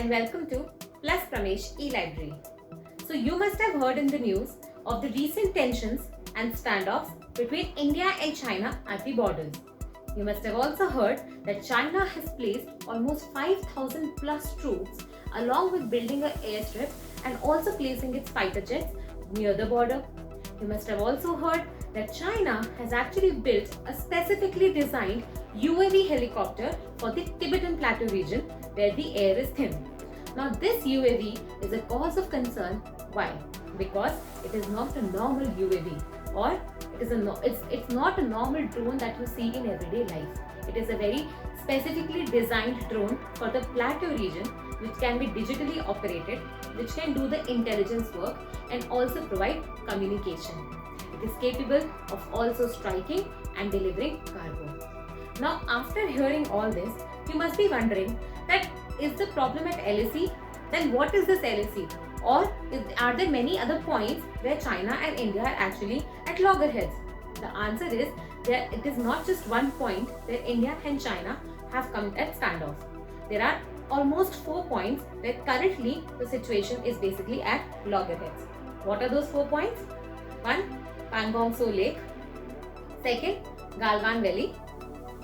and welcome to Plus Pramesh e-Library. So you must have heard in the news of the recent tensions and standoffs between India and China at the borders. You must have also heard that China has placed almost 5,000 plus troops along with building an airstrip and also placing its fighter jets near the border. You must have also heard that China has actually built a specifically designed UAV helicopter for the Tibetan Plateau region where the air is thin. Now this UAV is a cause of concern. Why? Because it is not a normal UAV, or it's not a normal drone that you see in everyday life. It is a very specifically designed drone for the plateau region, which can be digitally operated, which can do the intelligence work and also provide communication. It is capable of also striking and delivering cargo. Now, after hearing all this, you must be wondering that is the problem at LAC? Then what is this LAC? Or are there many other points where China and India are actually at loggerheads? The answer is that it is not just one point where India and China have come at standoff. There are almost 4 points where currently the situation is basically at loggerheads. What are those 4 points? 1. Pangong Tso Lake. 2nd. Galwan Valley.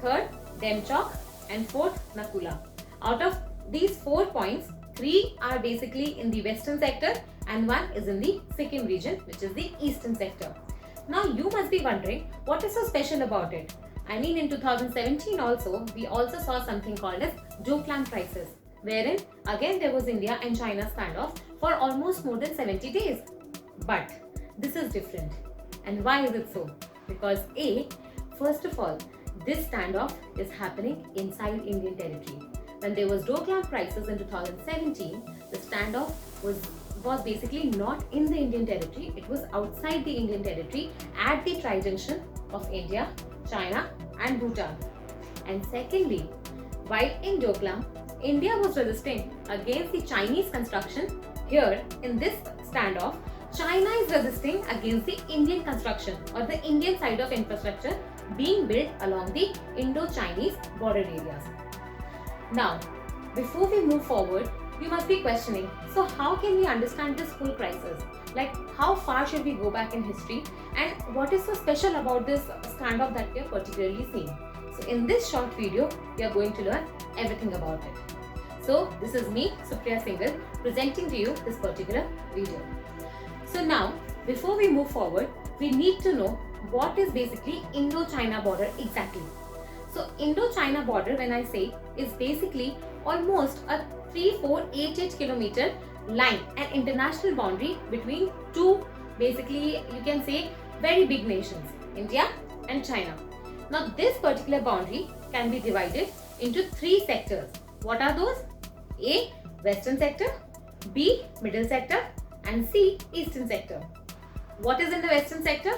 3rd. Demchok. And 4th. Nakula. Out of these 4 points, 3 are basically in the western sector and 1 is in the Sikkim region, which is the eastern sector. Now you must be wondering what is so special about it. I mean, in 2017 also, we also saw something called as Doklam crisis, wherein again there was India and China standoff for almost more than 70 days. But this is different. And why is it so? Because first of all, this standoff is happening inside Indian territory. When there was Doklam crisis in 2017, the standoff was basically not in the Indian territory. It was outside the Indian territory at the tri-junction of India, China and Bhutan. And secondly, while in Doklam, India was resisting against the Chinese construction. Here in this standoff, China is resisting against the Indian construction or the Indian side of infrastructure being built along the Indo-Chinese border areas. Now, before we move forward, you must be questioning, so how can we understand this whole crisis? Like, how far should we go back in history, and what is so special about this standoff that we are particularly seeing? So in this short video, we are going to learn everything about it. So this is me, Supriya Singhal, presenting to you this particular video. So now, before we move forward, we need to know what is basically Indo-China border exactly. So Indo-China border, when I say, is basically almost a 3488 kilometer line, an international boundary between two, basically you can say, very big nations, India and China. Now this particular boundary can be divided into 3 sectors. What are those? A. Western sector, B. Middle sector, and C. Eastern sector. What is in the western sector?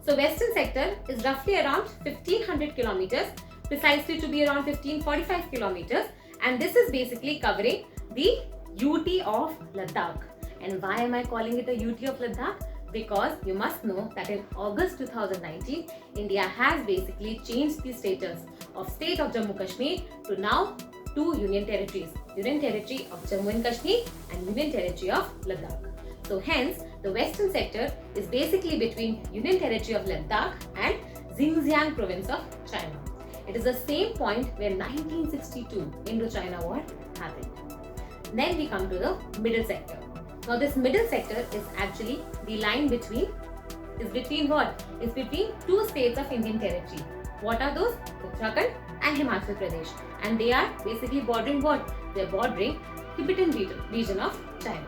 So western sector is roughly around 1500 kilometers, precisely to be around 1545 kilometers, and this is basically covering the UT of Ladakh. And why am I calling it a UT of Ladakh? Because you must know that in August 2019, India has basically changed the status of state of Jammu Kashmir to now 2 union territories, Union Territory of Jammu and Kashmir and Union Territory of Ladakh. So hence, the western sector is basically between Union Territory of Ladakh and Xinjiang province of China. It is the same point where 1962 Indo-China War happened. Then we come to the middle sector. Now this middle sector is actually the line between what? It's between 2 states of Indian territory. What are those? Uttarakhand and Himachal Pradesh. And they are basically bordering what? They are bordering Tibetan region of China.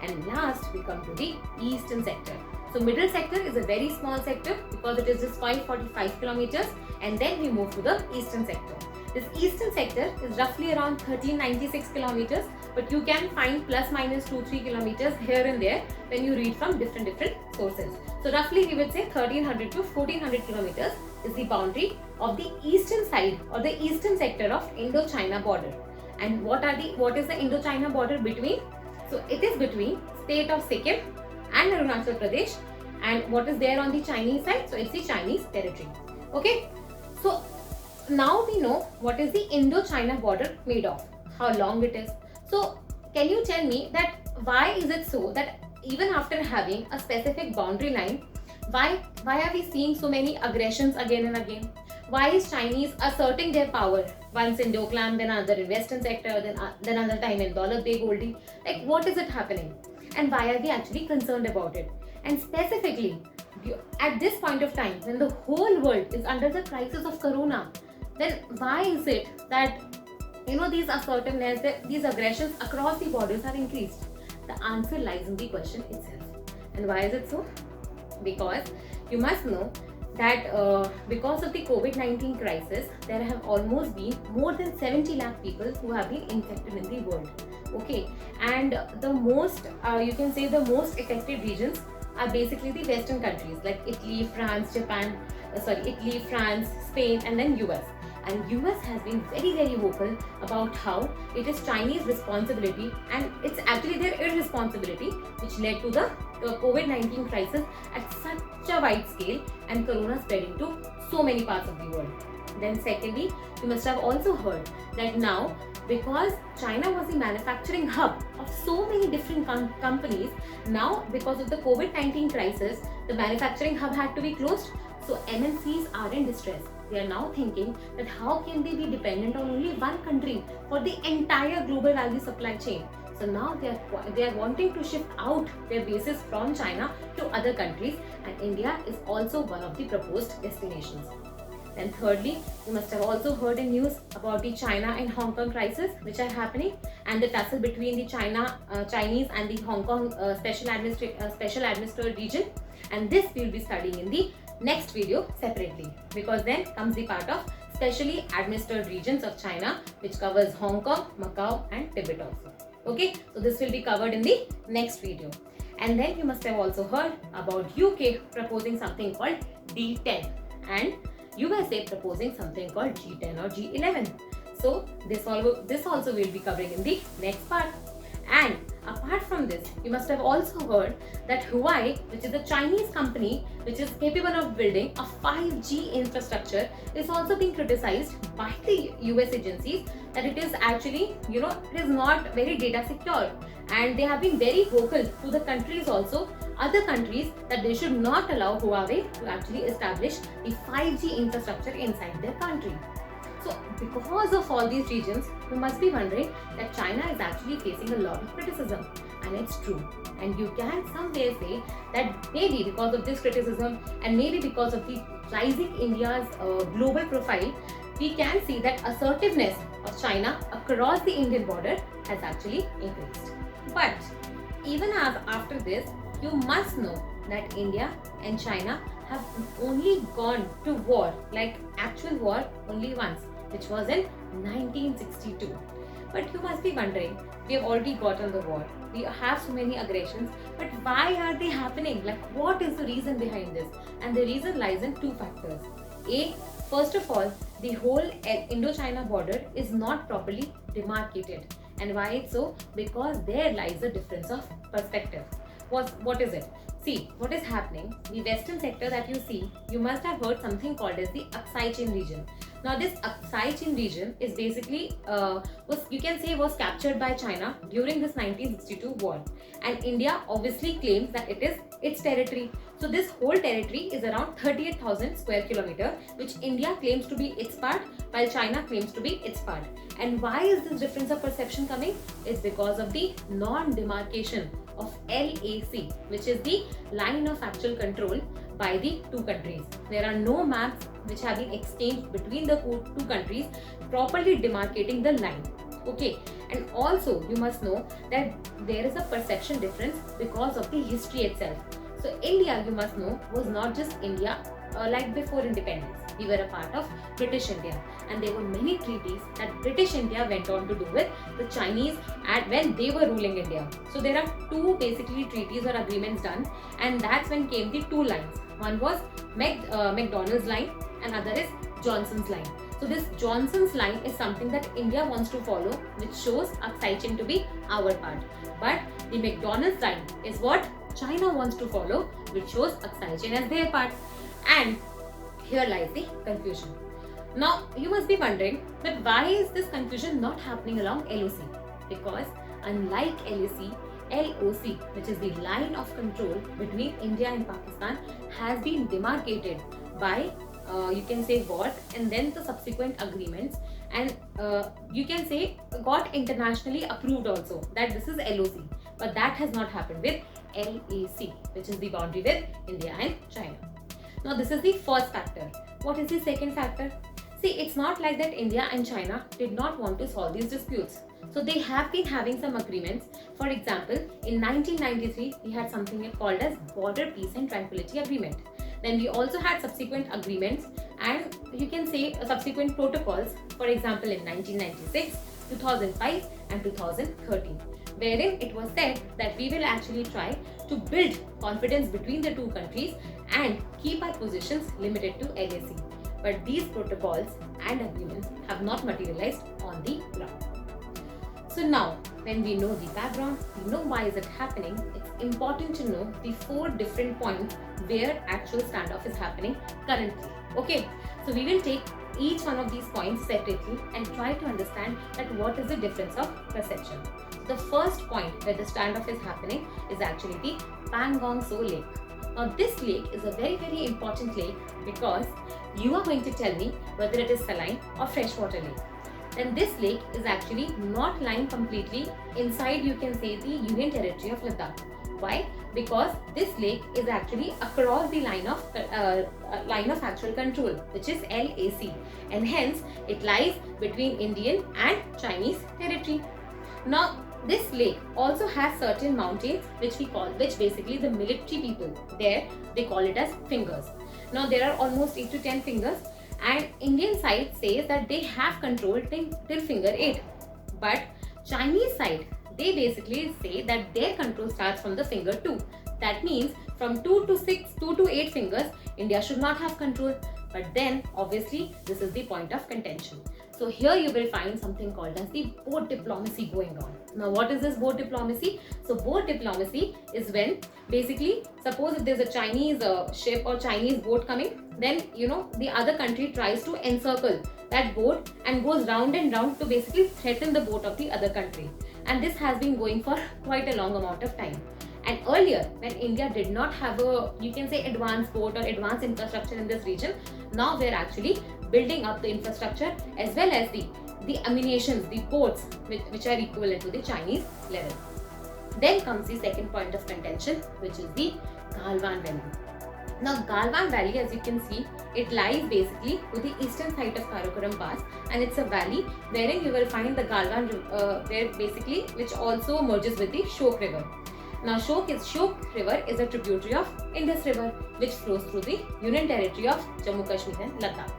And last we come to the eastern sector. So middle sector is a very small sector because it is just 545 kilometers, and then we move to the eastern sector. This eastern sector is roughly around 1396 kilometers, but you can find plus minus 2-3 kilometers here and there when you read from different sources. So roughly we would say 1300 to 1400 kilometers is the boundary of the eastern side or the eastern sector of Indo-China border. And what is the Indo-China border between? So it is between state of Sikkim and Arunachal Pradesh, and what is there on the Chinese side? So it's the Chinese territory. Okay, so now we know what is the Indo-China border made of, how long it is. So can you tell me that why is it so that even after having a specific boundary line, why are we seeing so many aggressions again and again? Why is Chinese asserting their power once in Doklam, then another in Western sector, then another time in Daulat Beg Oldie? Like, what is it happening? And why are we actually concerned about it? And specifically, at this point of time, when the whole world is under the crisis of Corona, then why is it that these assertiveness, these aggressions across the borders have increased? The answer lies in the question itself. And why is it so? Because you must know that because of the COVID-19 crisis, there have almost been more than 70 lakh people who have been infected in the world. Okay, and the most, you can say the most affected regions are basically the Western countries like Italy, France, Spain, and then US. And US has been very, very vocal about how it is Chinese responsibility and it's actually their irresponsibility which led to the COVID-19 crisis at such a wide scale and Corona spreading to so many parts of the world. Then secondly, you must have also heard that now, because China was the manufacturing hub of so many different companies, now because of the COVID-19 crisis, the manufacturing hub had to be closed. So MNCs are in distress. They are now thinking that how can they be dependent on only one country for the entire global value supply chain. So now they are wanting to shift out their bases from China to other countries, and India is also one of the proposed destinations. Then thirdly, you must have also heard in news about the China and Hong Kong crisis which are happening, and the tussle between the Chinese and the Hong Kong special administered region. And this we will be studying in the next video separately, because then comes the part of specially administered regions of China, which covers Hong Kong, Macau, and Tibet also. Okay, so this will be covered in the next video. And then you must have also heard about UK proposing something called D10 and USA proposing something called G10 or G11. So this also will be covering in the next part. And apart from this, you must have also heard that Huawei, which is a Chinese company which is capable of building a 5G infrastructure, is also being criticized by the US agencies that it is actually, it is not very data secure. And they have been very vocal to the countries also, other countries, that they should not allow Huawei to actually establish the 5G infrastructure inside their country. So because of all these regions, you must be wondering that China is actually facing a lot of criticism, and it's true. And you can somewhere say that maybe because of this criticism and maybe because of the rising India's global profile, we can see that assertiveness of China across the Indian border has actually increased. But even after this, you must know that India and China have only gone to war, like actual war, only once, which was in 1962. But you must be wondering, we have already gotten the war, we have so many aggressions, but why are they happening? Like, what is the reason behind this? And the reason lies in two factors. First of all, the whole Indo-China border is not properly demarcated. And why it's so? Because there lies a difference of perspective. What is it? See, what is happening, the western sector that you see, you must have heard something called as the Aksai Chin region. Now this Aksai Chin region is basically, was captured by China during this 1962 war. And India obviously claims that it is its territory. So this whole territory is around 38,000 square kilometer, which India claims to be its part, while China claims to be its part. And why is this difference of perception coming? It's because of the non-demarcation of LAC, which is the line of actual control by the two countries. There are no maps which have been exchanged between the two countries properly demarcating the line. Okay, and also you must know that there is a perception difference because of the history itself. So India, you must know, was not just India like before independence. We were a part of British India, and there were many treaties that British India went on to do with the Chinese when they were ruling India. So there are two basically treaties or agreements done, and that's when came the two lines. One was McDonald's line and other is Johnson's line. So this Johnson's line is something that India wants to follow, which shows Aksai Chin to be our part. But the McDonald's line is what China wants to follow, which shows Aksai Chin as their part. And here lies the confusion. Now you must be wondering that why is this confusion not happening along LOC? Because unlike LOC, which is the line of control between India and Pakistan, has been demarcated by you can say what, and then the subsequent agreements, and you can say got internationally approved also that this is LOC, but that has not happened with LAC, which is the boundary with India and China. Now this is the first factor. What is the second factor? See, it's not like that India and China did not want to solve these disputes. So they have been having some agreements. For example, in 1993, we had something called as Border Peace and Tranquility Agreement. Then we also had subsequent agreements and you can say subsequent protocols. For example, in 1996, 2005 and 2013, wherein it was said that we will actually try to build confidence between the two countries and keep our positions limited to LAC. But these protocols and agreements have not materialized on the ground. So now, when we know the background, we know why is it happening, it's important to know the 4 different points where actual standoff is happening currently. Okay, so we will take each one of these points separately and try to understand that what is the difference of perception. The first point where the standoff is happening is actually the Pangong Tso Lake. Now this lake is a very important lake because you are going to tell me whether it is saline or freshwater lake. And this lake is actually not lying completely inside, you can say, the Union Territory of Ladakh. Why? Because this lake is actually across the line of actual control, which is LAC, and hence it lies between Indian and Chinese territory. Now this lake also has certain mountains which basically the military people there, they call it as fingers. Now there are almost 8 to 10 fingers, and Indian side says that they have control till finger 8, but Chinese side, they basically say that their control starts from the finger 2. That means from 2 to 8 fingers, India should not have control. But then obviously this is the point of contention. So here you will find something called as the boat diplomacy going on. Now what is this boat diplomacy? So boat diplomacy is when basically, suppose if there's a Chinese ship or Chinese boat coming, then the other country tries to encircle that boat and goes round and round to basically threaten the boat of the other country. And this has been going for quite a long amount of time. And earlier, when India did not have a, you can say, advanced port or advanced infrastructure in this region, now they're actually building up the infrastructure as well as the ammunitions, the ports, which are equivalent to the Chinese level. Then comes the second point of contention, which is the Galwan Valley. Now Galwan Valley, as you can see, it lies basically to the eastern side of Karakoram Pass, and it's a valley wherein you will find the Galwan which also merges with the Shok River. Now Shok River is a tributary of Indus River, which flows through the Union Territory of Jammu Kashmir and Ladakh.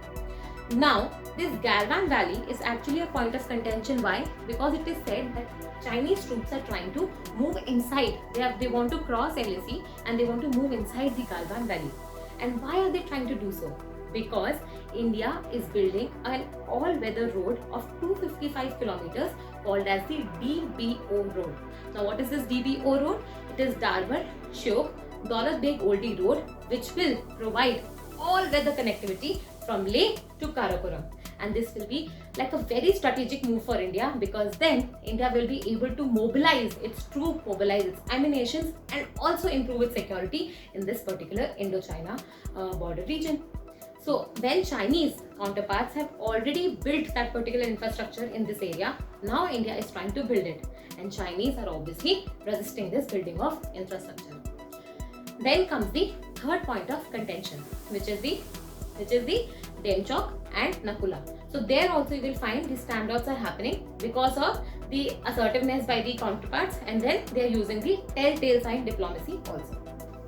Now this Galwan Valley is actually a point of contention. Why? Because it is said that Chinese troops are trying to move inside. They want to cross LAC and they want to move inside the Galwan Valley. And why are they trying to do so? Because India is building an all-weather road of 255 kilometers called as the DBO road. Now what is this DBO road? It is Darbar Shok Daulat Beg Oldie Road, which will provide all-weather connectivity from Leh to Karakoram. And this will be like a very strategic move for India, because then India will be able to mobilize its troops, mobilize its ammunitions, and also improve its security in this particular Indo-China border region. So when Chinese counterparts have already built that particular infrastructure in this area, now India is trying to build it, and Chinese are obviously resisting this building of infrastructure. Then comes the third point of contention, which is the Demchok and Nakula. So there also you will find the standoffs are happening because of the assertiveness by the counterparts, and then they are using the telltale sign diplomacy also.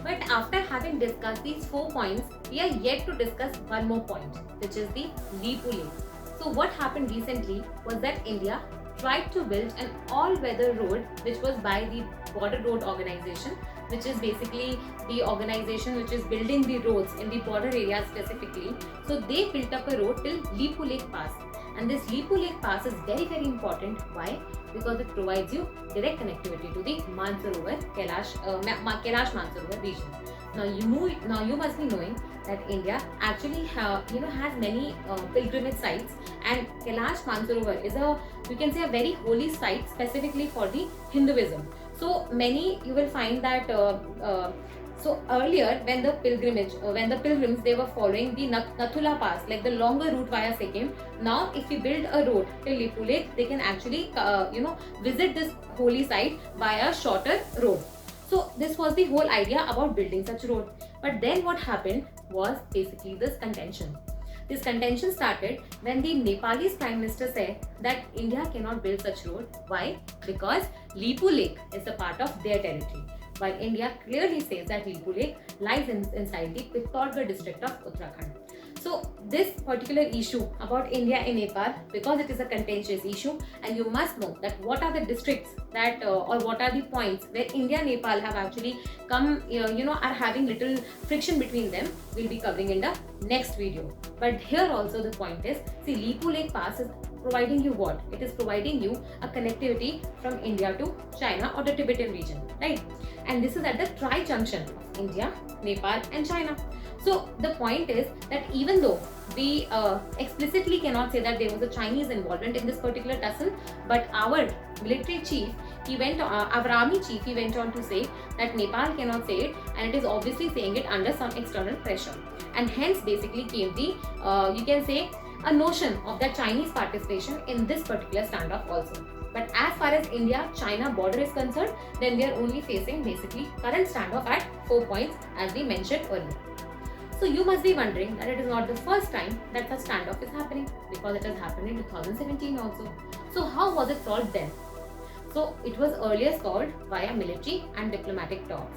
But after having discussed these 4 points, we are yet to discuss one more point, which is the Lipu Lake. So what happened recently was that India tried to build an all-weather road, which was by the Border Road Organization, which is basically the organization which is building the roads in the border areas specifically. So they built up a road till Lipu Lake Pass. And this Lipu Lake Pass is very important. Why? Because it provides you direct connectivity to the Mansarovar, Kailash Mansarovar region. Now you must be knowing that India actually has many pilgrimage sites, and Kailash Mansarovar is you can say a very holy site specifically for the Hinduism. So many you will find that so earlier when the pilgrims they were following the Nathula Pass, like the longer route via Sikkim. Now if we build a road till Lipu Lake, they can actually visit this holy site by a shorter road. So this was the whole idea about building such road. But then what happened was basically this contention. This contention started when the Nepalese Prime Minister said that India cannot build such road. Why? Because Lipu Lake is a part of their territory, while India clearly says that Lipu Lake lies inside the Pittorgarh district of Uttarakhand. So this particular issue about India and Nepal, because it is a contentious issue, and you must know that what are the districts that or what are the points where India and Nepal have actually come, are having little friction between them, we'll be covering in the next video. But here also the point is, see, Lipu Lake Pass is providing you what? It is providing you a connectivity from India to China or the Tibetan region, right? And this is at the tri-junction of India, Nepal and China. So the point is that even though we explicitly cannot say that there was a Chinese involvement in this particular tussle, but our military chief, our army chief, he went on to say that Nepal cannot say it, and it is obviously saying it under some external pressure. And hence basically came the, you can say, a notion of the Chinese participation in this particular standoff also. But as far as India-China border is concerned, then we are only facing basically current standoff at 4 points as we mentioned earlier. So you must be wondering that it is not the first time that such standoff is happening, because it has happened in 2017 also. So how was it solved then? So it was earlier solved via military and diplomatic talks.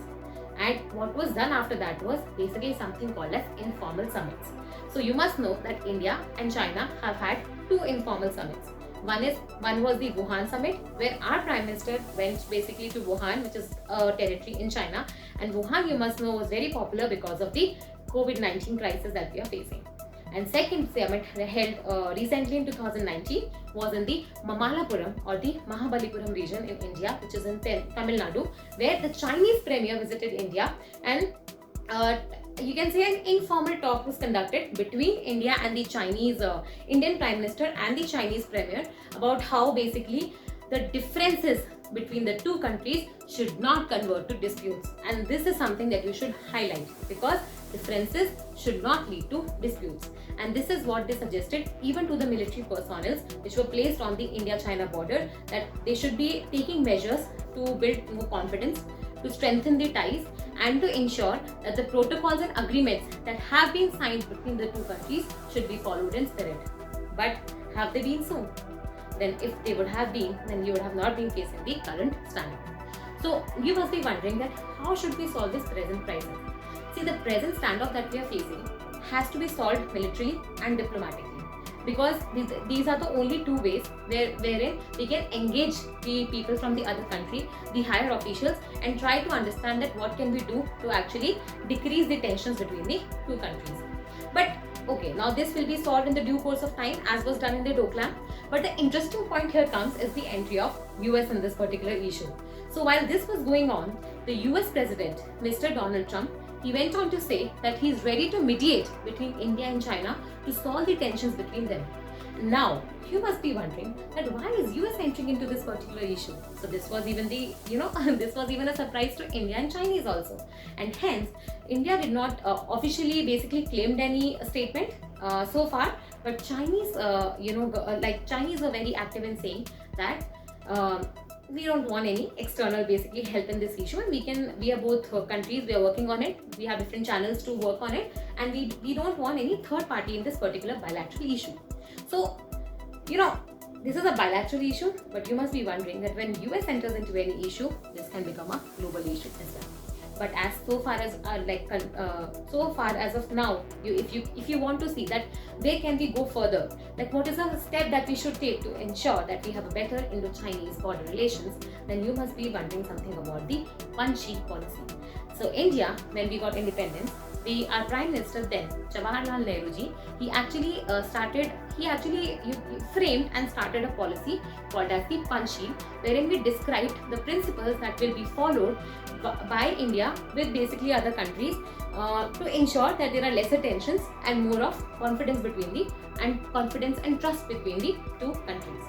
And what was done after that was basically something called as informal summits. So you must know that India and China have had 2 informal summits. One was the Wuhan summit, where our Prime Minister went basically to Wuhan, which is a territory in China. And Wuhan, you must know, was very popular because of the COVID-19 crisis that we are facing. And second summit held recently in 2019 was in the Mamallapuram or the Mahabalipuram region in India, which is in Tamil Nadu, where the Chinese premier visited India, and you can say an informal talk was conducted between India and the Chinese Indian Prime Minister and the Chinese Premier about how basically the differences between the two countries should not convert to disputes. And this is something that you should highlight, because differences should not lead to disputes. And this is what they suggested even to the military personnel which were placed on the India-China border, that they should be taking measures to build more confidence, to strengthen the ties, and to ensure that the protocols and agreements that have been signed between the two countries should be followed in spirit. But have they been so? Then if they would have been, then you would have not been facing the current standoff. So you must be wondering that how should we solve this present crisis? See, the present standoff that we are facing has to be solved militarily and diplomatically, because these are the only 2 ways wherein we can engage the people from the other country, the higher officials, and try to understand that what can we do to actually decrease the tensions between the 2 countries. But okay, now this will be solved in the due course of time, as was done in the Doklam. But the interesting point here comes is the entry of US in this particular issue. So while this was going on, the US President, Mr. Donald Trump, he went on to say that he is ready to mediate between India and China to solve the tensions between them. Now, you must be wondering that why is US entering into this particular issue? So this was even this was even a surprise to India and Chinese also. And hence, India did not officially basically claimed any statement so far, but Chinese, Chinese were very active in saying that we don't want any external basically help in this issue, and we are both countries, we are working on it, we have different channels to work on it, and we don't want any third party in this particular bilateral issue. So this is a bilateral issue, but you must be wondering that when US enters into any issue, this can become a global issue as well. But as so far as of now, if you want to see that where can we go further, like what is a step that we should take to ensure that we have a better Indo-Chinese border relations, then you must be wondering something about the one sheet policy. So India, when we got independence, our Prime Minister then, Jawaharlal Nehru ji, he actually framed and started a policy called as the Panchsheel, wherein we described the principles that will be followed by India with basically other countries to ensure that there are lesser tensions and more of confidence and trust between the two countries.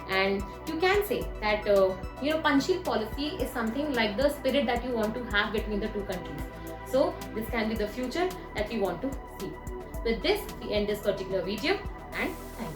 And you can say that Panchsheel policy is something like the spirit that you want to have between the two countries. So this can be the future that we want to see. With this, we end this particular video, and thank you.